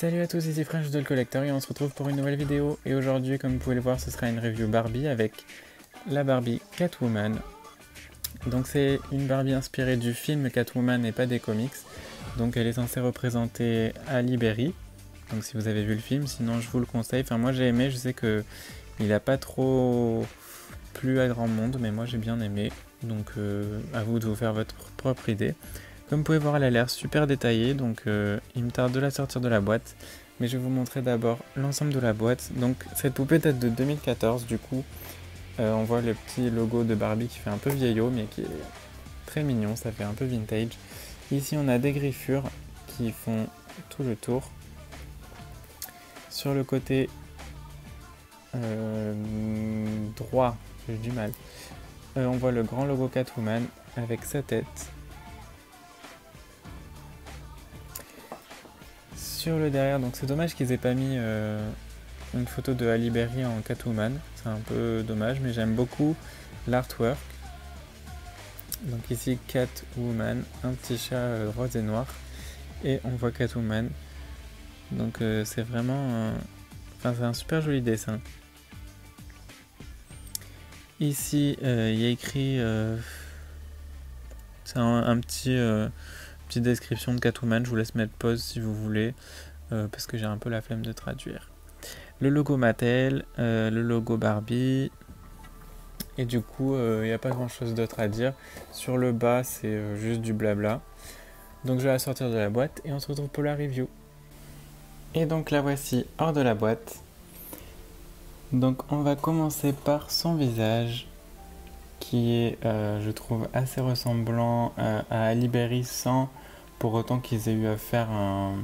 Salut à tous, ici French Doll Collector et on se retrouve pour une nouvelle vidéo. Et aujourd'hui, comme vous pouvez le voir, ce sera une review Barbie avec la Barbie Catwoman. Donc c'est une Barbie inspirée du film Catwoman et pas des comics. Donc elle est censée représenter Ali Berry. Donc si vous avez vu le film, sinon je vous le conseille. Enfin moi j'ai aimé, je sais que il n'a pas trop plu à grand monde, mais moi j'ai bien aimé. Donc à vous de vous faire votre propre idée. Comme vous pouvez voir, elle a l'air super détaillée, donc il me tarde de la sortir de la boîte. Mais je vais vous montrer d'abord l'ensemble de la boîte. Donc cette poupée date de 2014, du coup on voit le petit logo de Barbie qui fait un peu vieillot, mais qui est très mignon, ça fait un peu vintage. Ici on a des griffures qui font tout le tour. Sur le côté droit, j'ai du mal, on voit le grand logo Catwoman avec sa tête. Sur le derrière, donc c'est dommage qu'ils aient pas mis une photo de Halle Berry en Catwoman, c'est un peu dommage, mais j'aime beaucoup l'artwork. Donc ici Catwoman, un petit chat rose et noir, et on voit Catwoman. Donc c'est vraiment, enfin c'est un super joli dessin. Ici il y a écrit, c'est un petit petite description de Catwoman, je vous laisse mettre pause si vous voulez, parce que j'ai un peu la flemme de traduire. Le logo Mattel, le logo Barbie, et du coup il n'y a pas grand chose d'autre à dire. Sur le bas c'est juste du blabla. Donc je vais la sortir de la boîte et on se retrouve pour la review. Et donc la voici hors de la boîte. Donc on va commencer par son visage, qui est je trouve assez ressemblant à Halle Berry, sans pour autant qu'ils aient eu à faire un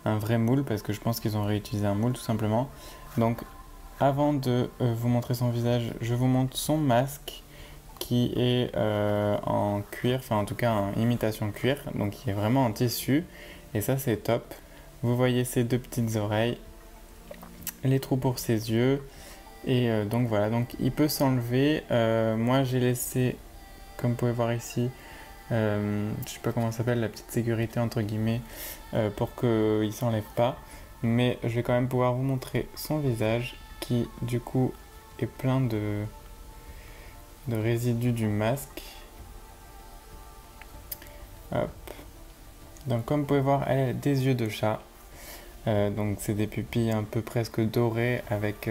vrai moule, parce que je pense qu'ils ont réutilisé un moule tout simplement. Donc avant de vous montrer son visage, je vous montre son masque qui est en cuir, enfin en tout cas en imitation cuir, donc qui est vraiment en tissu, et ça c'est top. Vous voyez ses deux petites oreilles, les trous pour ses yeux, et donc voilà, donc il peut s'enlever. Moi j'ai laissé, comme vous pouvez voir ici, je sais pas comment ça s'appelle, la petite sécurité entre guillemets, pour qu'il ne s'enlève pas, mais je vais quand même pouvoir vous montrer son visage qui du coup est plein de résidus du masque. Hop. Donc comme vous pouvez voir, elle a des yeux de chat, donc c'est des pupilles un peu presque dorées avec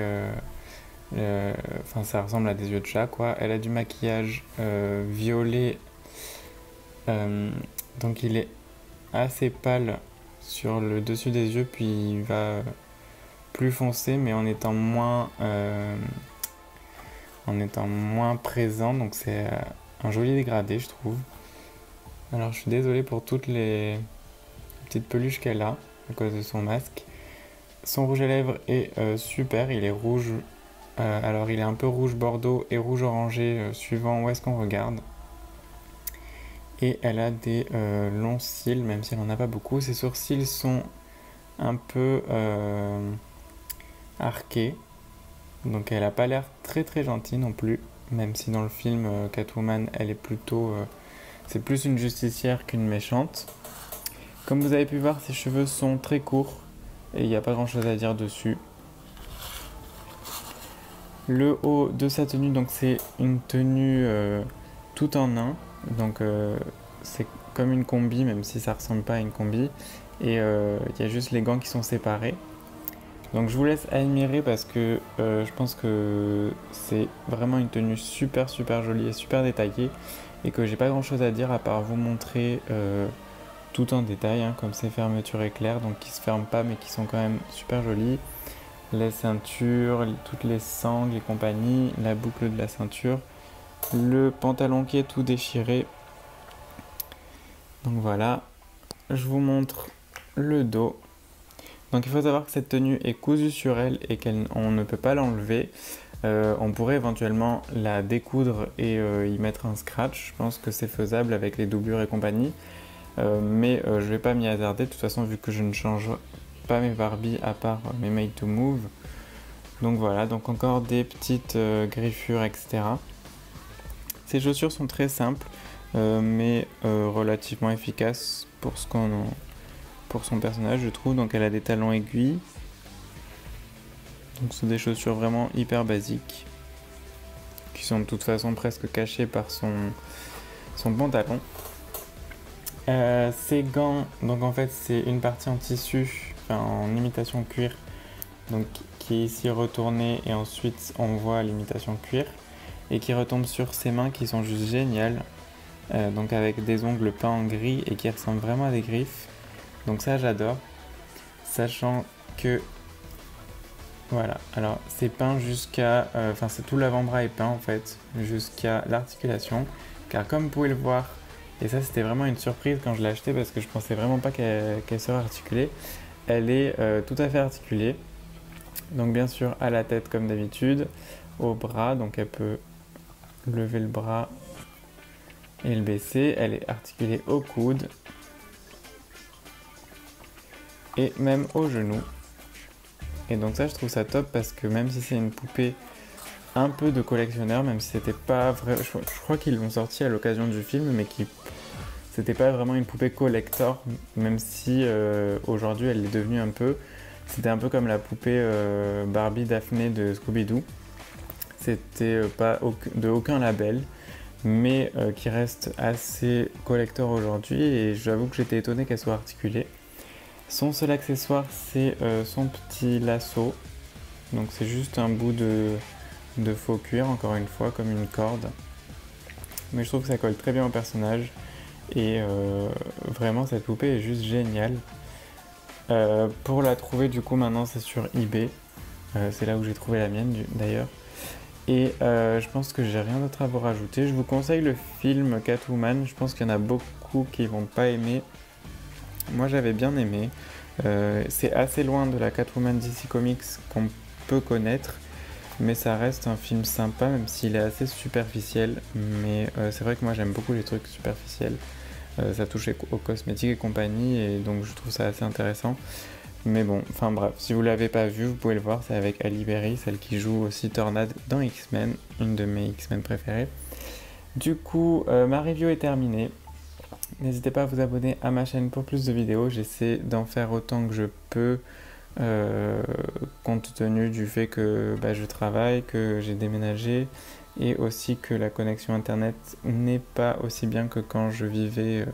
enfin ça ressemble à des yeux de chat quoi. Elle a du maquillage violet, donc il est assez pâle sur le dessus des yeux, puis il va plus foncé mais en étant moins présent, donc c'est un joli dégradé je trouve. Alors je suis désolé pour toutes les petites peluches qu'elle a à cause de son masque. Son rouge à lèvres est super, il est rouge, alors il est un peu rouge bordeaux et rouge orangé suivant où est-ce qu'on regarde. Et elle a des longs cils, même si elle n'en a pas beaucoup. Ses sourcils sont un peu arqués, donc elle n'a pas l'air très très gentille non plus, même si dans le film Catwoman elle est plutôt, c'est plus une justicière qu'une méchante. Comme vous avez pu voir, ses cheveux sont très courts et il n'y a pas grand chose à dire dessus. Le haut de sa tenue, donc c'est une tenue tout en un, donc c'est comme une combi, même si ça ressemble pas à une combi, et il y a juste les gants qui sont séparés. Donc je vous laisse admirer parce que je pense que c'est vraiment une tenue super jolie et super détaillée, et que j'ai pas grand chose à dire à part vous montrer tout en détail, hein, comme ces fermetures éclairs, donc qui se ferment pas mais qui sont quand même super jolies. Les ceintures, toutes les sangles et compagnie, la boucle de la ceinture, le pantalon qui est tout déchiré. Donc voilà, je vous montre le dos. Donc il faut savoir que cette tenue est cousue sur elle et qu'on ne peut pas l'enlever. On pourrait éventuellement la découdre et y mettre un scratch. Je pense que c'est faisable avec les doublures et compagnie. Mais je vais pas m'y hasarder de toute façon, vu que je ne change pas mes Barbie à part mes Made to Move. Donc voilà, donc encore des petites griffures, etc. Ces chaussures sont très simples, mais relativement efficaces pour ce pour son personnage, je trouve. Donc elle a des talons aiguilles. Donc c'est des chaussures vraiment hyper basiques, qui sont de toute façon presque cachées par son pantalon. Ces gants, donc en fait c'est une partie en tissu, enfin en imitation cuir, donc qui est ici retournée et ensuite on voit l'imitation cuir et qui retombe sur ses mains qui sont juste géniales, donc avec des ongles peints en gris et qui ressemblent vraiment à des griffes, donc ça j'adore, sachant que voilà, alors c'est peint jusqu'à, enfin c'est tout l'avant-bras est peint en fait, jusqu'à l'articulation, car comme vous pouvez le voir, et ça c'était vraiment une surprise quand je l'ai acheté parce que je pensais vraiment pas qu'elle serait articulée, elle est tout à fait articulée, donc bien sûr à la tête comme d'habitude, au bras, donc elle peut lever le bras et le baisser, elle est articulée au coude, et même au genou. Et donc ça je trouve ça top parce que même si c'est une poupée un peu de collectionneur, même si c'était pas vrai, je crois qu'ils l'ont sorti à l'occasion du film, mais qui c'était pas vraiment une poupée collector, même si aujourd'hui elle est devenue un peu, c'était un peu comme la poupée Barbie Daphné de Scooby-Doo, c'était pas de aucun label, mais qui reste assez collector aujourd'hui, et j'avoue que j'étais étonné qu'elle soit articulée. Son seul accessoire c'est son petit lasso, donc c'est juste un bout de faux cuir, encore une fois, comme une corde. Mais je trouve que ça colle très bien au personnage. Et vraiment, cette poupée est juste géniale. Pour la trouver, du coup, maintenant, c'est sur eBay. C'est là où j'ai trouvé la mienne, d'ailleurs. Et je pense que j'ai rien d'autre à vous rajouter. Je vous conseille le film Catwoman. Je pense qu'il y en a beaucoup qui vont pas aimer. Moi, j'avais bien aimé. C'est assez loin de la Catwoman DC Comics qu'on peut connaître. Mais ça reste un film sympa, même s'il est assez superficiel. Mais c'est vrai que moi j'aime beaucoup les trucs superficiels. Ça touche aux cosmétiques et compagnie, et donc je trouve ça assez intéressant. Mais bon, enfin bref, si vous l'avez pas vu, vous pouvez le voir, c'est avec Halle Berry, celle qui joue aussi Tornade dans X-Men, une de mes X-Men préférées. Du coup, ma review est terminée. N'hésitez pas à vous abonner à ma chaîne pour plus de vidéos, j'essaie d'en faire autant que je peux. Compte tenu du fait que je travaille, que j'ai déménagé et aussi que la connexion internet n'est pas aussi bien que quand je vivais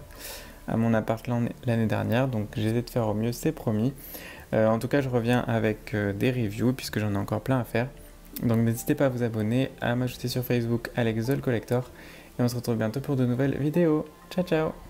à mon appart l'année dernière, donc j'essaie de faire au mieux, c'est promis. En tout cas je reviens avec des reviews puisque j'en ai encore plein à faire, donc n'hésitez pas à vous abonner, à m'ajouter sur Facebook Alex The Collector, et on se retrouve bientôt pour de nouvelles vidéos. Ciao ciao.